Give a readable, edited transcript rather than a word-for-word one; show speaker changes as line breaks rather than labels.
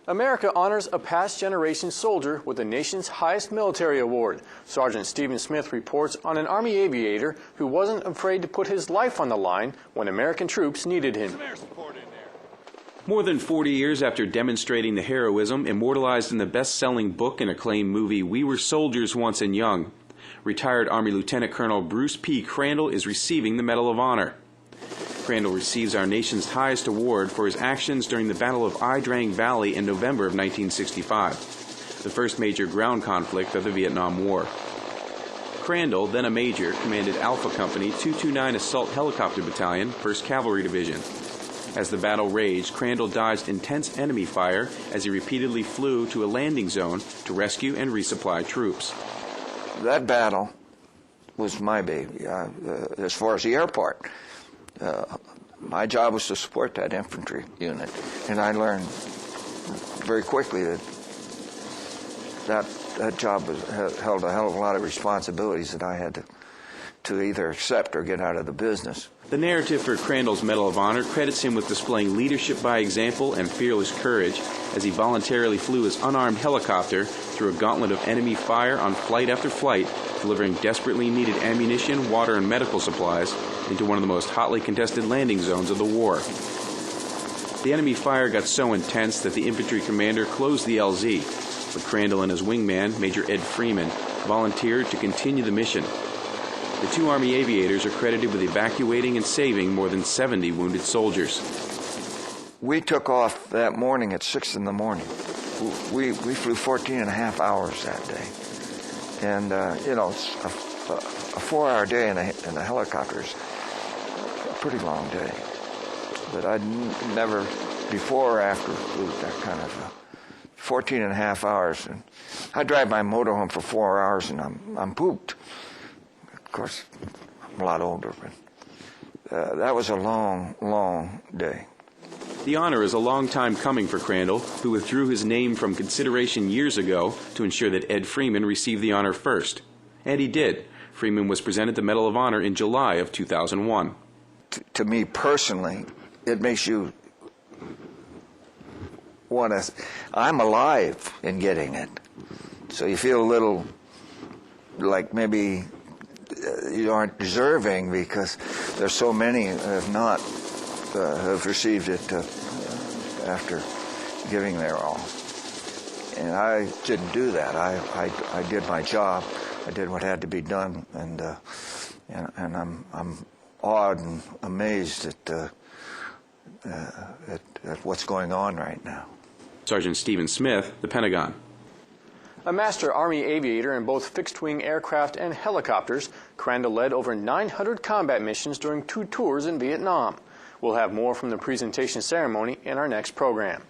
America honors a past generation soldier with the nation's highest military award. Sergeant Stephen Smith reports on an Army aviator who wasn't afraid to put his life on the line when American troops needed him.
More than 40 years after demonstrating the heroism immortalized in the best-selling book and acclaimed movie We Were Soldiers Once and Young, retired Army Lieutenant Colonel Bruce P. Crandall is receiving the Medal of Honor. Crandall receives our nation's highest award for his actions during the Battle of Ia Drang Valley in November of 1965, the first major ground conflict of the Vietnam War. Crandall, then a major, commanded Alpha Company 229 Assault Helicopter Battalion, 1st Cavalry Division. As the battle raged, Crandall dodged intense enemy fire as he repeatedly flew to a landing zone to rescue and resupply troops.
That battle was my baby, as far as the airport. My job was to support that infantry unit, and I learned very quickly that job held a hell of a lot of responsibilities that I had to either accept or get out of the business.
The narrative for Crandall's Medal of Honor credits him with displaying leadership by example and fearless courage as he voluntarily flew his unarmed helicopter through a gauntlet of enemy fire on flight after flight, delivering desperately needed ammunition, water, and medical supplies into one of the most hotly contested landing zones of the war. The enemy fire got so intense that the infantry commander closed the LZ, but Crandall and his wingman, Major Ed Freeman, volunteered to continue the mission. The two Army aviators are credited with evacuating and saving more than 70 wounded soldiers.
We took off that morning at 6 in the morning. We flew 14 and a half hours that day. And, it's a 4-hour day in a helicopter is a pretty long day. But I'd never, before or after, flew that kind of 14 and a half hours. And I drive my motorhome for 4 hours and I'm pooped. Of course, I'm a lot older, but that was a long, long day.
The honor is a long time coming for Crandall, who withdrew his name from consideration years ago to ensure that Ed Freeman received the honor first. And he did. Freeman was presented the Medal of Honor in July of 2001.
To me personally, it makes you want to, I'm alive in getting it. So you feel a little like maybe you aren't deserving because there's so many have not have received it after giving their all. And I didn't do that. I did my job. I did what had to be done, and I'm awed and amazed at what's going on right now.
Sergeant Stephen Smith, The Pentagon.
A master Army aviator in both fixed-wing aircraft and helicopters, Crandall led over 900 combat missions during 2 tours in Vietnam. We'll have more from the presentation ceremony in our next program.